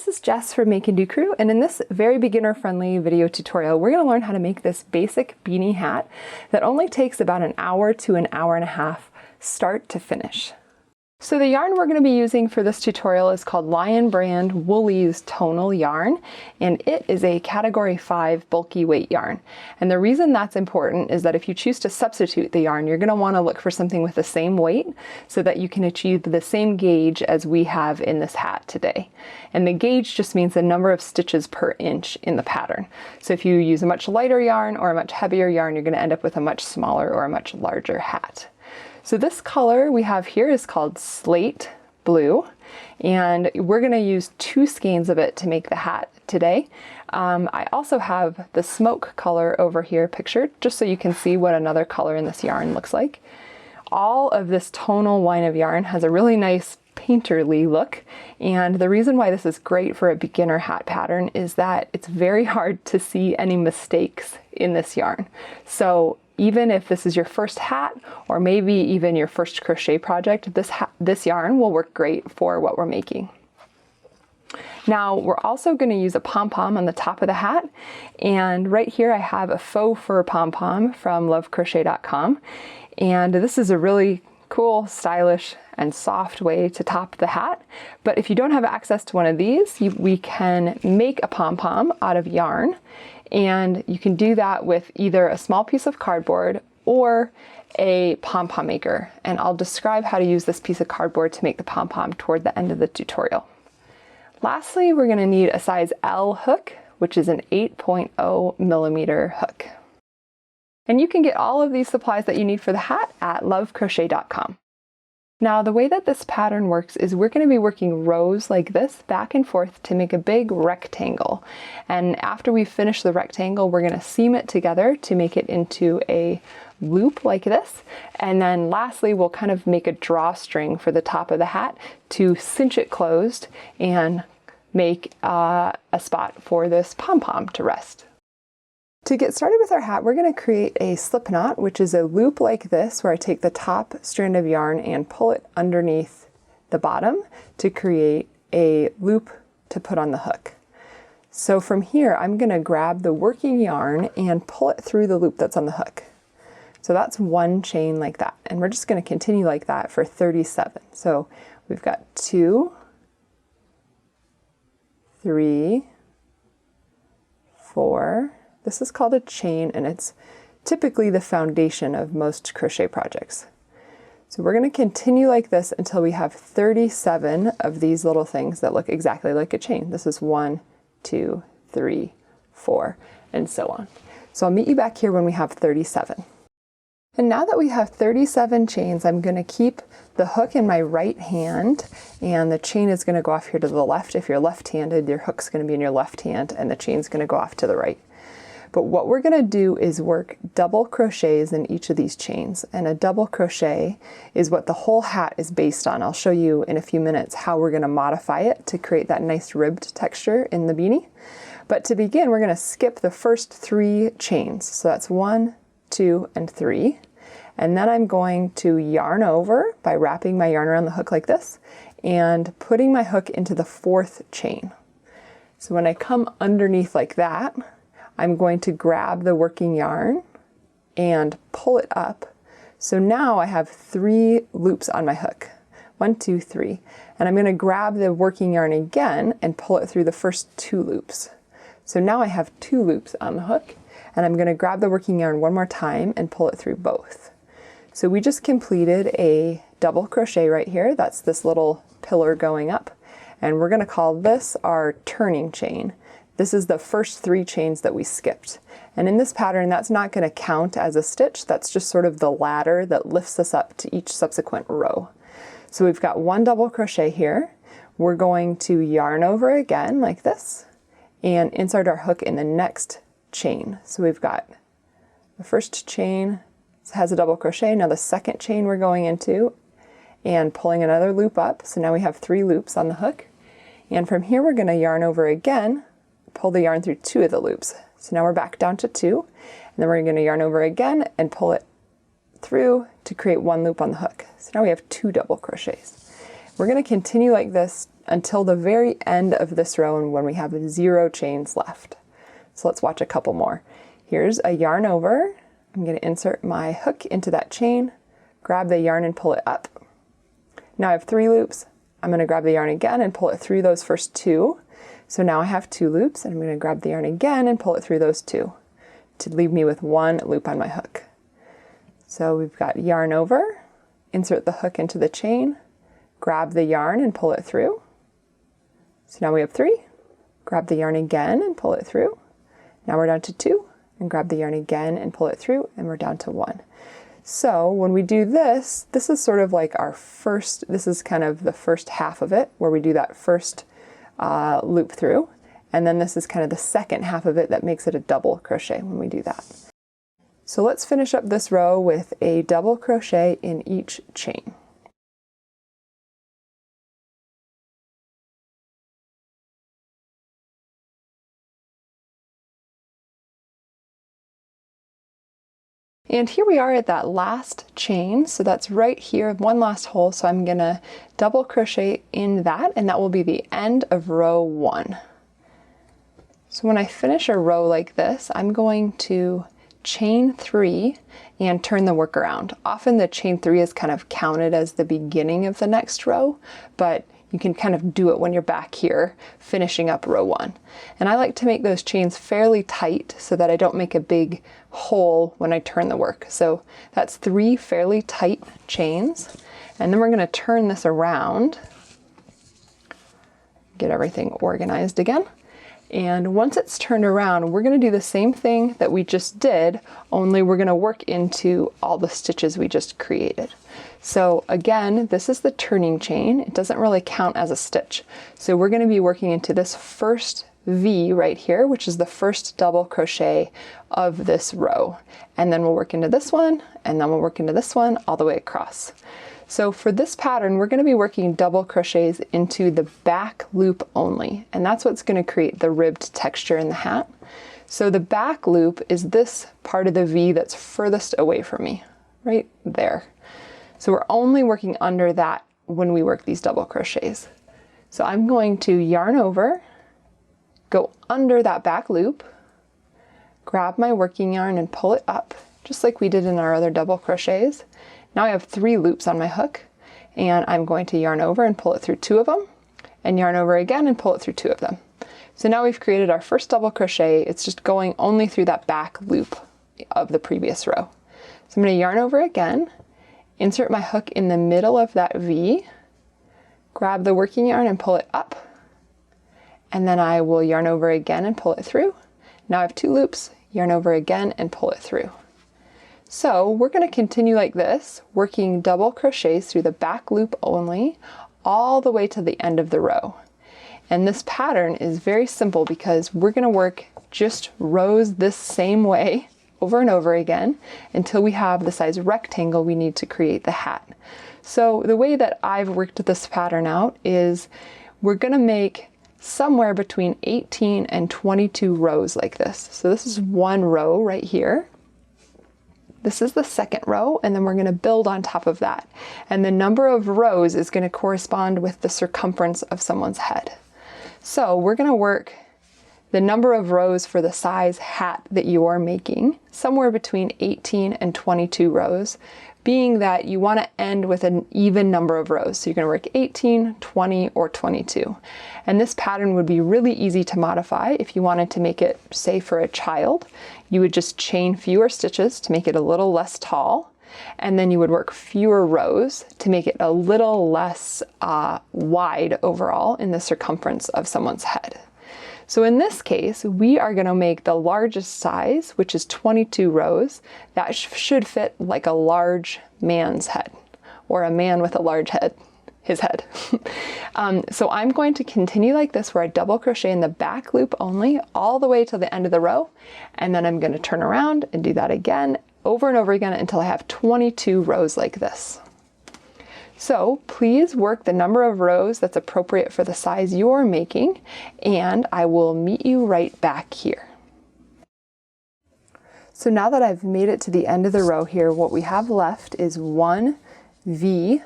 is Jess from Make and Do Crew, and in this very beginner-friendly video tutorial, we're going to learn how to make this basic beanie hat that only takes about an hour to an hour and a half, start to finish. So the yarn we're going to be using for this tutorial is called Lion Brand Woolies Tonal Yarn, and it is a category 5 bulky weight yarn. And the reason that's important is that if you choose to substitute the yarn, you're going to want to look for something with the same weight so that you can achieve the same gauge as we have in this hat today. And the gauge just means the number of stitches per inch in the pattern. So if you use a much lighter yarn or a much heavier yarn, you're going to end up with a much smaller or a much larger hat. So this color we have here is called Slate Blue, and we're going to use 2 skeins of it to make the hat today. I also have the smoke color over here pictured, just so you can see what another color in this yarn looks like. All of this tonal line of yarn has a really nice painterly look, and the reason why this is great for a beginner hat pattern is that it's very hard to see any mistakes in this yarn. So even if this is your first hat, or maybe even your first crochet project, this yarn will work great for what we're making. Now we're also going to use a pom-pom on the top of the hat, and right here I have a faux fur pom-pom from lovecrochet.com, and this is a really cool, stylish, and soft way to top the hat. But if you don't have access to one of these, we can make a pom-pom out of yarn. And you can do that with either a small piece of cardboard or a pom-pom maker. And I'll describe how to use this piece of cardboard to make the pom-pom toward the end of the tutorial. Lastly, we're going to need a size L hook, which is an 8.0 millimeter hook. And you can get all of these supplies that you need for the hat at lovecrochet.com. Now the way that this pattern works is we're going to be working rows like this back and forth to make a big rectangle. And after we finish the rectangle, we're going to seam it together to make it into a loop like this. And then lastly, we'll kind of make a drawstring for the top of the hat to cinch it closed and make a spot for this pom-pom to rest. To get started with our hat, we're going to create a slip knot, which is a loop like this, where I take the top strand of yarn and pull it underneath the bottom to create a loop to put on the hook. So from here, I'm going to grab the working yarn and pull it through the loop that's on the hook. So that's 1 chain like that, and we're just going to continue like that for 37. So we've got 2, 3, 4, this is called a chain, and it's typically the foundation of most crochet projects. So we're going to continue like this until we have 37 of these little things that look exactly like a chain. This is 1, 2, 3, 4, and so on. So I'll meet you back here when we have 37. And now that we have 37 chains, I'm going to keep the hook in my right hand, and the chain is going to go off here to the left. If you're left-handed, your hook's going to be in your left hand, and the chain's going to go off to the right. But what we're going to do is work double crochets in each of these chains, and a double crochet is what the whole hat is based on. I'll show you in a few minutes how we're going to modify it to create that nice ribbed texture in the beanie. But to begin, we're going to skip the first 3 chains. So that's 1, 2, and 3. And then I'm going to yarn over by wrapping my yarn around the hook like this and putting my hook into the 4th chain. So when I come underneath like that, I'm going to grab the working yarn and pull it up. So now I have 3 loops on my hook. 1, 2, 3. And I'm going to grab the working yarn again and pull it through the first 2 loops. So now I have 2 loops on the hook, and I'm going to grab the working yarn one more time and pull it through both. So we just completed a double crochet right here. That's this little pillar going up. And we're going to call this our turning chain. This is the first 3 chains that we skipped. And in this pattern, that's not going to count as a stitch. That's just sort of the ladder that lifts us up to each subsequent row. So we've got 1 double crochet here. We're going to yarn over again like this and insert our hook in the next chain. So we've got the first chain has a double crochet. Now the second chain we're going into and pulling another loop up. So now we have 3 loops on the hook. And from here, we're going to yarn over again, pull the yarn through 2 of the loops. So now we're back down to 2, and then we're going to yarn over again and pull it through to create 1 loop on the hook. So now we have 2 double crochets. We're going to continue like this until the very end of this row and when we have 0 chains left. So let's watch a couple more. Here's a yarn over. I'm going to insert my hook into that chain, grab the yarn and pull it up. Now I have 3 loops. I'm going to grab the yarn again and pull it through those first 2. So now I have 2 loops, and I'm going to grab the yarn again and pull it through those 2 to leave me with 1 loop on my hook. So we've got yarn over, insert the hook into the chain, grab the yarn and pull it through. So now we have 3. Grab the yarn again and pull it through. Now we're down to 2, and grab the yarn again and pull it through, and we're down to 1. So when we do this, this is sort of like our first, this is kind of the first half of it, where we do that first loop through, and then this is kind of the second half of it that makes it a double crochet when we do that. So let's finish up this row with a double crochet in each chain. And here we are at that last chain, so that's right here, 1 last hole, so I'm gonna double crochet in that, and that will be the end of row 1. So when I finish a row like this, I'm going to chain 3 and turn the work around. Often the chain 3 is kind of counted as the beginning of the next row, but you can kind of do it when you're back here finishing up row 1. And I like to make those chains fairly tight so that I don't make a big hole when I turn the work. So that's 3 fairly tight chains. And then we're going to turn this around, get everything organized again. And once it's turned around, we're going to do the same thing that we just did, only we're going to work into all the stitches we just created. So again, this is the turning chain. It doesn't really count as a stitch. So we're going to be working into this first V right here, which is the first double crochet of this row. And then we'll work into this one, and then we'll work into this one all the way across. So for this pattern, we're going to be working double crochets into the back loop only, and that's what's going to create the ribbed texture in the hat. So the back loop is this part of the V that's furthest away from me, right there. So we're only working under that when we work these double crochets. So I'm going to yarn over, go under that back loop, grab my working yarn and pull it up, just like we did in our other double crochets. Now I have 3 loops on my hook, and I'm going to yarn over and pull it through 2 of them, and yarn over again and pull it through 2 of them. So now we've created our first double crochet. It's just going only through that back loop of the previous row. So I'm going to yarn over again, insert my hook in the middle of that V, grab the working yarn and pull it up, and then I will yarn over again and pull it through. Now I have 2 loops, yarn over again and pull it through. So we're going to continue like this, working double crochets through the back loop only, all the way to the end of the row. And this pattern is very simple because we're going to work just rows this same way over and over again until we have the size rectangle we need to create the hat. So the way that I've worked this pattern out is we're going to make somewhere between 18 and 22 rows like this. So this is 1 row right here. This is the second row, and then we're going to build on top of that. And the number of rows is going to correspond with the circumference of someone's head. So we're going to work the number of rows for the size hat that you are making, somewhere between 18 and 22 rows, being that you want to end with an even number of rows. So you're going to work 18, 20, or 22. And this pattern would be really easy to modify if you wanted to make it, say, for a child. You would just chain fewer stitches to make it a little less tall, and then you would work fewer rows to make it a little less wide overall in the circumference of someone's head. So in this case, we are going to make the largest size, which is 22 rows. That should fit like a large man's head, or a man with a large head, his head. So I'm going to continue like this, where I double crochet in the back loop only all the way to the end of the row, and then I'm going to turn around and do that again over and over again until I have 22 rows like this. So please work the number of rows that's appropriate for the size you're making, and I will meet you right back here. So now that I've made it to the end of the row here, what we have left is 1 V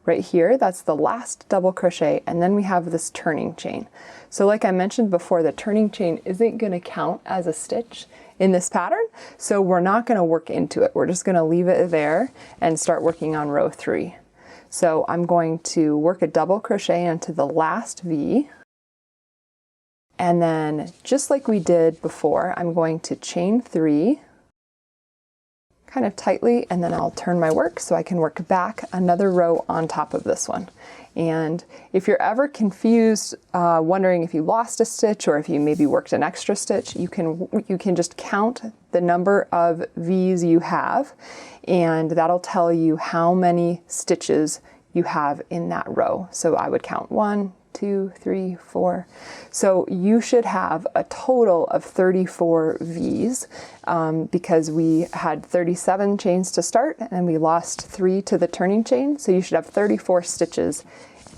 right here. That's the last double crochet, and then we have this turning chain. So like I mentioned before, the turning chain isn't going to count as a stitch in this pattern, so we're not going to work into it. We're just going to leave it there and start working on row 3. So I'm going to work a double crochet into the last V, and then just like we did before, I'm going to chain 3 kind of tightly, and then I'll turn my work so I can work back another row on top of this one. And if you're ever confused, wondering if you lost a stitch or if you maybe worked an extra stitch, you can just count the number of V's you have, and that'll tell you how many stitches you have in that row. So I would count 1, 2, 3, 4. So you should have a total of 34 V's because we had 37 chains to start and we lost 3 to the turning chain. So you should have 34 stitches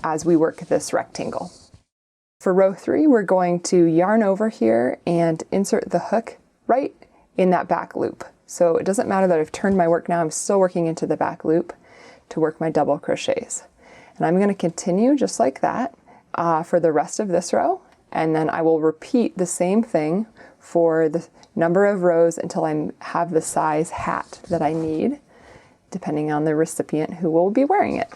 as we work this rectangle. For row 3, we're going to yarn over here and insert the hook right in that back loop. So it doesn't matter that I've turned my work now, I'm still working into the back loop to work my double crochets. And I'm going to continue just like that for the rest of this row, and then I will repeat the same thing for the number of rows until I have the size hat that I need, depending on the recipient who will be wearing it.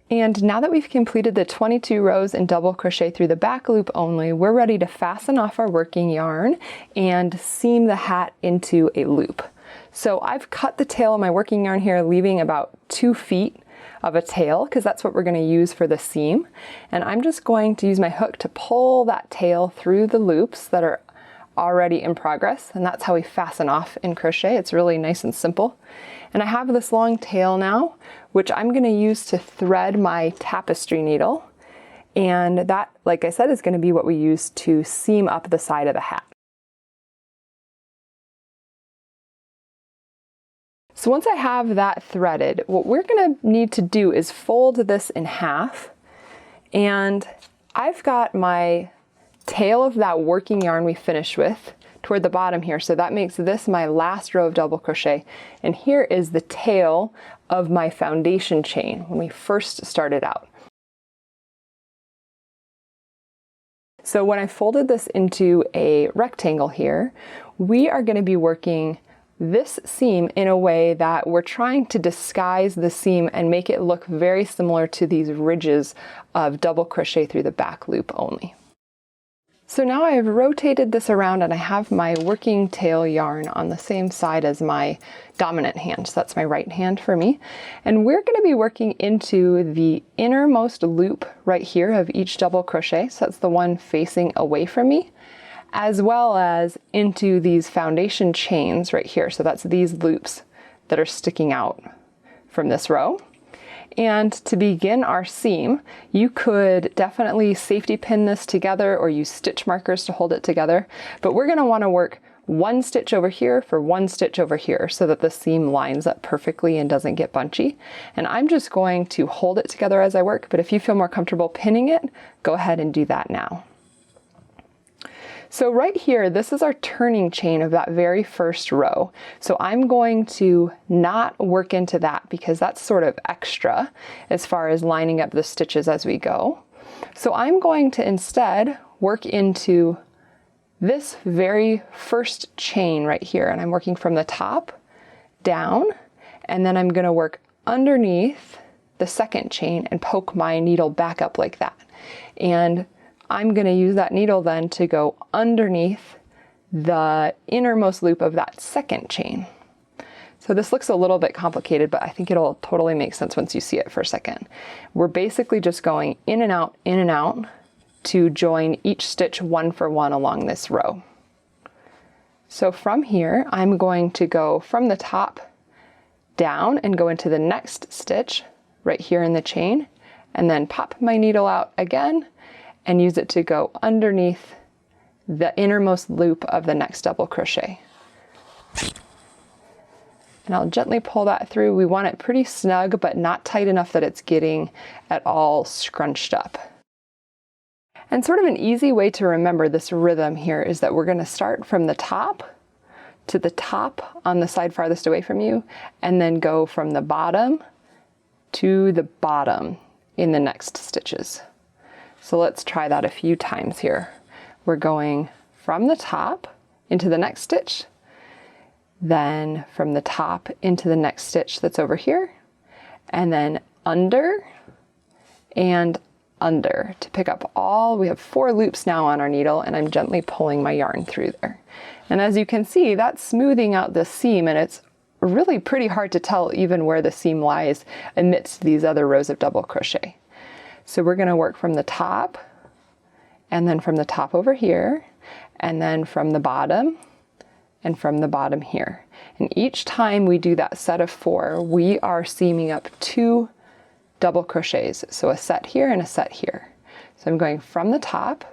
And now that we've completed the 22 rows in double crochet through the back loop only, we're ready to fasten off our working yarn and seam the hat into a loop. So I've cut the tail of my working yarn here, leaving about 2 feet of a tail, because that's what we're going to use for the seam. And I'm just going to use my hook to pull that tail through the loops that are already in progress, and that's how we fasten off in crochet. It's really nice and simple. And I have this long tail now, which I'm going to use to thread my tapestry needle, and that, like I said, is going to be what we use to seam up the side of the hat. So once I have that threaded, what we're going to need to do is fold this in half, and I've got my tail of that working yarn we finished with toward the bottom here, so that makes this my last row of double crochet, and here is the tail of my foundation chain when we first started out. So when I folded this into a rectangle here, we are going to be working this seam in a way that we're trying to disguise the seam and make it look very similar to these ridges of double crochet through the back loop only. So now I've rotated this around and I have my working tail yarn on the same side as my dominant hand. So that's my right hand for me. And we're going to be working into the innermost loop right here of each double crochet. So that's the one facing away from me, as well as into these foundation chains right here. So that's these loops that are sticking out from this row. And to begin our seam, you could definitely safety pin this together or use stitch markers to hold it together, but we're going to want to work 1 stitch over here for 1 stitch over here so that the seam lines up perfectly and doesn't get bunchy. And I'm just going to hold it together as I work, but if you feel more comfortable pinning it, go ahead and do that now. So right here, this is our turning chain of that very first row. So I'm going to not work into that because that's sort of extra as far as lining up the stitches as we go. So I'm going to instead work into this very first chain right here, and I'm working from the top down, and then I'm going to work underneath the second chain and poke my needle back up like that. And I'm going to use that needle then to go underneath the innermost loop of that second chain. So this looks a little bit complicated, but I think it'll totally make sense once you see it for a second. We're basically just going in and out to join each stitch one for one along this row. So from here, I'm going to go from the top down and go into the next stitch right here in the chain, and then pop my needle out again and use it to go underneath the innermost loop of the next double crochet. And I'll gently pull that through. We want it pretty snug, but not tight enough that it's getting at all scrunched up. And sort of an easy way to remember this rhythm here is that we're going to start from the top to the top on the side farthest away from you, and then go from the bottom to the bottom in the next stitches. So let's try that a few times here. We're going from the top into the next stitch, then from the top into the next stitch that's over here, and then under and under to pick up all. We have 4 loops now on our needle, and I'm gently pulling my yarn through there. And as you can see, that's smoothing out the seam, and it's really pretty hard to tell even where the seam lies amidst these other rows of double crochet. So we're going to work from the top, and then from the top over here, and then from the bottom, and from the bottom here. And each time we do that set of 4, we are seaming up 2 double crochets. So a set here and a set here. So I'm going from the top,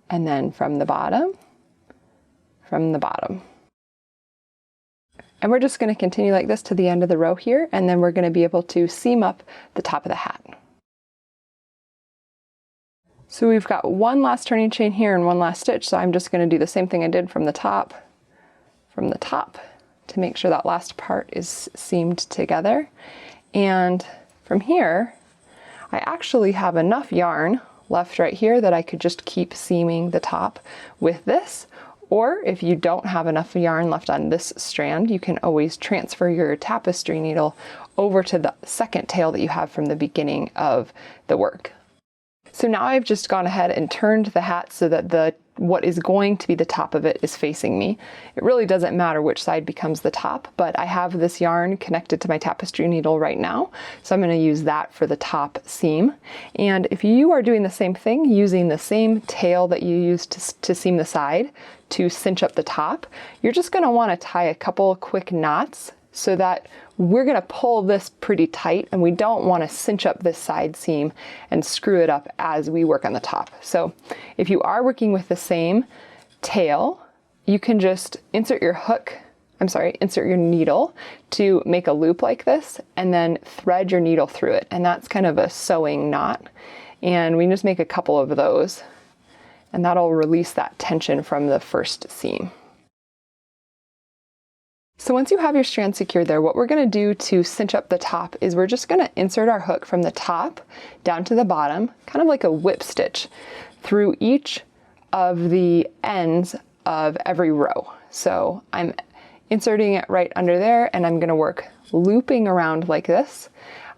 and then from the bottom, And we're just going to continue like this to the end of the row here, and then we're going to be able to seam up the top of the hat. So we've got one last turning chain here and one last stitch, so I'm just going to do the same thing I did from the top, to make sure that last part is seamed together. And from here, I actually have enough yarn left right here that I could just keep seaming the top with this. Or if you don't have enough yarn left on this strand, you can always transfer your tapestry needle over to the second tail that you have from the beginning of the work. So now I've just gone ahead and turned the hat so that what is going to be the top of it is facing me. It really doesn't matter which side becomes the top, but I have this yarn connected to my tapestry needle right now, so I'm going to use that for the top seam. And if you are doing the same thing, using the same tail that you used to seam the side to cinch up the top, you're just going to want to tie a couple quick knots so that we're going to pull this pretty tight, and we don't want to cinch up this side seam and screw it up as we work on the top. So if you are working with the same tail, you can just insert your needle to make a loop like this, and then thread your needle through it. And that's kind of a sewing knot. And we can just make a couple of those, and that'll release that tension from the first seam. So once you have your strand secured there, what we're going to do to cinch up the top is we're just going to insert our hook from the top down to the bottom, kind of like a whip stitch, through each of the ends of every row. So I'm inserting it right under there, and I'm going to work looping around like this.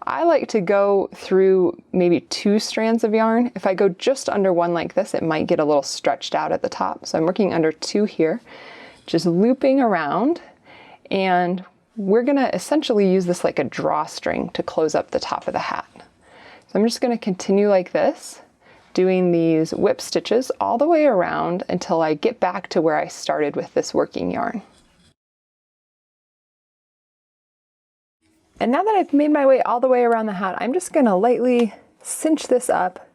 I like to go through maybe 2 strands of yarn. If I go just under one like this, it might get a little stretched out at the top. So I'm working under 2 here, just looping around. And we're going to essentially use this like a drawstring to close up the top of the hat. So I'm just going to continue like this, doing these whip stitches all the way around until I get back to where I started with this working yarn. And now that I've made my way all the way around the hat, I'm just going to lightly cinch this up,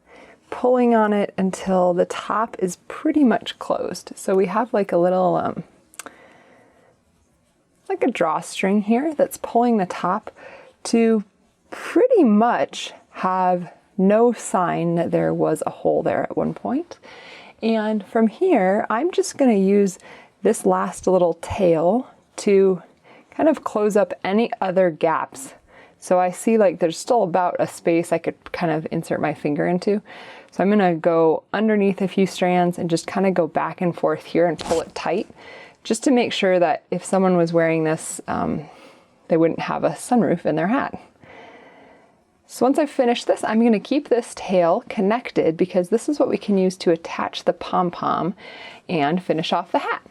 pulling on it until the top is pretty much closed. So we have like a little like a drawstring here that's pulling the top to pretty much have no sign that there was a hole there at one point. And from here, I'm just going to use this last little tail to kind of close up any other gaps. So I see like there's still about a space I could kind of insert my finger into. So I'm going to go underneath a few strands and just kind of go back and forth here and pull it tight, just to make sure that if someone was wearing this, they wouldn't have a sunroof in their hat. So once I've finished this, I'm going to keep this tail connected because this is what we can use to attach the pom-pom and finish off the hat.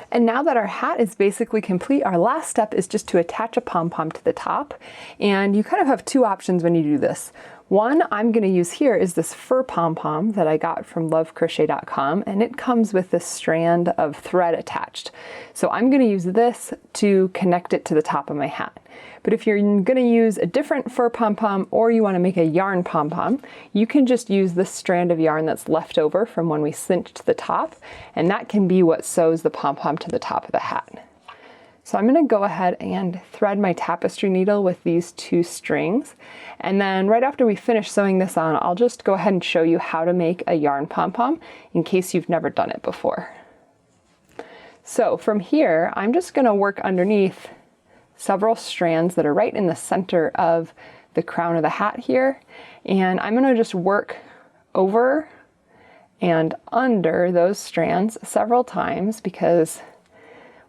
And now that our hat is basically complete, our last step is just to attach a pom-pom to the top. And you kind of have 2 options when you do this. One I'm going to use here is this fur pom-pom that I got from lovecrochet.com, and it comes with this strand of thread attached. So I'm going to use this to connect it to the top of my hat. But if you're going to use a different fur pom-pom, or you want to make a yarn pom-pom, you can just use this strand of yarn that's left over from when we cinched the top, and that can be what sews the pom-pom to the top of the hat. So I'm going to go ahead and thread my tapestry needle with these 2 strings. And then right after we finish sewing this on, I'll just go ahead and show you how to make a yarn pom-pom in case you've never done it before. So from here, I'm just going to work underneath several strands that are right in the center of the crown of the hat here. And I'm going to just work over and under those strands several times because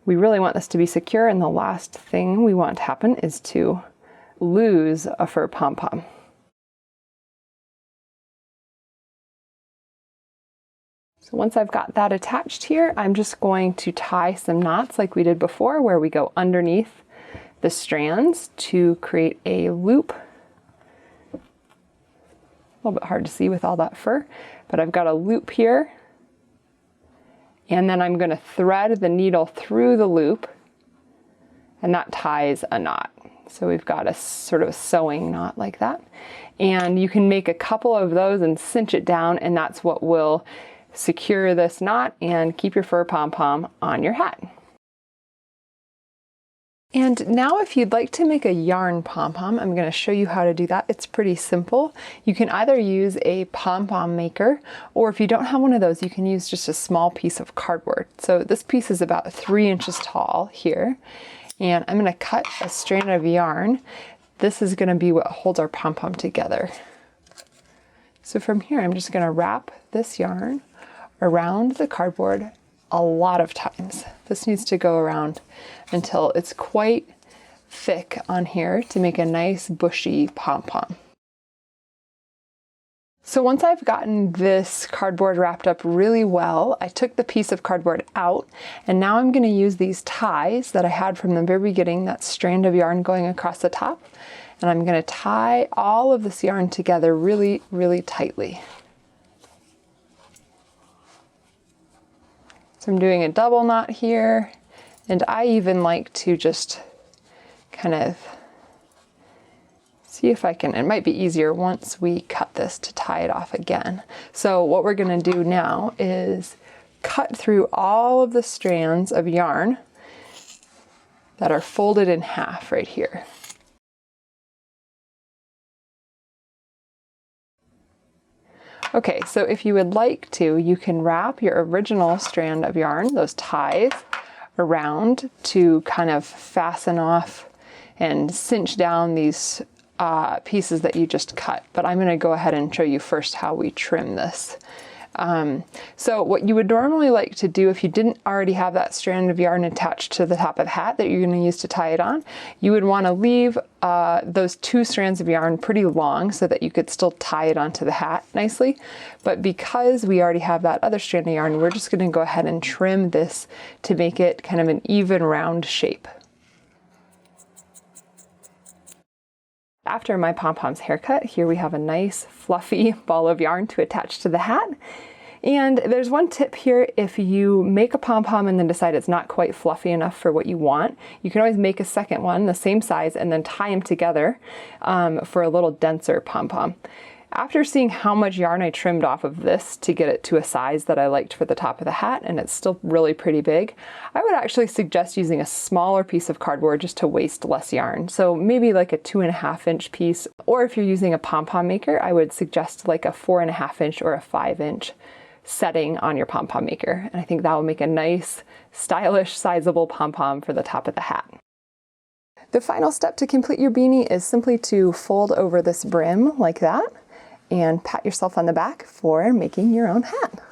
we really want this to be secure, and the last thing we want to happen is to lose a fur pom-pom. So once I've got that attached here, I'm just going to tie some knots like we did before, where we go underneath the strands to create a loop. A little bit hard to see with all that fur, but I've got a loop here. And then I'm going to thread the needle through the loop, and that ties a knot. So we've got a sort of a sewing knot like that. And you can make a couple of those and cinch it down, and that's what will secure this knot and keep your fur pom-pom on your hat. And now if you'd like to make a yarn pom-pom, I'm going to show you how to do that. It's pretty simple. You can either use a pom-pom maker, or if you don't have one of those, you can use just a small piece of cardboard. So this piece is about 3 inches tall here, and I'm going to cut a strand of yarn. This is going to be what holds our pom-pom together. So from here, I'm just going to wrap this yarn around the cardboard a lot of times. This needs to go around until it's quite thick on here to make a nice bushy pom-pom. So once I've gotten this cardboard wrapped up really well, I took the piece of cardboard out, and now I'm going to use these ties that I had from the very beginning, that strand of yarn going across the top, and I'm going to tie all of this yarn together really, really tightly. So I'm doing a double knot here, and I even like to just kind of see if I can, it might be easier once we cut this to tie it off again. So what we're going to do now is cut through all of the strands of yarn that are folded in half right here. Okay, so if you would like to, you can wrap your original strand of yarn, those ties, around to kind of fasten off and cinch down these pieces that you just cut. But I'm going to go ahead and show you first how we trim this. So what you would normally like to do if you didn't already have that strand of yarn attached to the top of the hat that you're going to use to tie it on, you would want to leave those 2 strands of yarn pretty long so that you could still tie it onto the hat nicely. But because we already have that other strand of yarn, we're just going to go ahead and trim this to make it kind of an even round shape. After my pom-pom's haircut, here we have a nice fluffy ball of yarn to attach to the hat. And there's one tip here: if you make a pom-pom and then decide it's not quite fluffy enough for what you want, you can always make a second one the same size and then tie them together for a little denser pom-pom. After seeing how much yarn I trimmed off of this to get it to a size that I liked for the top of the hat, and it's still really pretty big, I would actually suggest using a smaller piece of cardboard just to waste less yarn. So maybe like a 2.5 inch piece, or if you're using a pom-pom maker, I would suggest like a 4.5 inch or a 5 inch setting on your pom-pom maker. And I think that will make a nice, stylish, sizable pom-pom for the top of the hat. The final step to complete your beanie is simply to fold over this brim like that, and pat yourself on the back for making your own hat.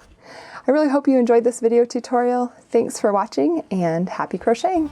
I really hope you enjoyed this video tutorial. Thanks for watching, and happy crocheting!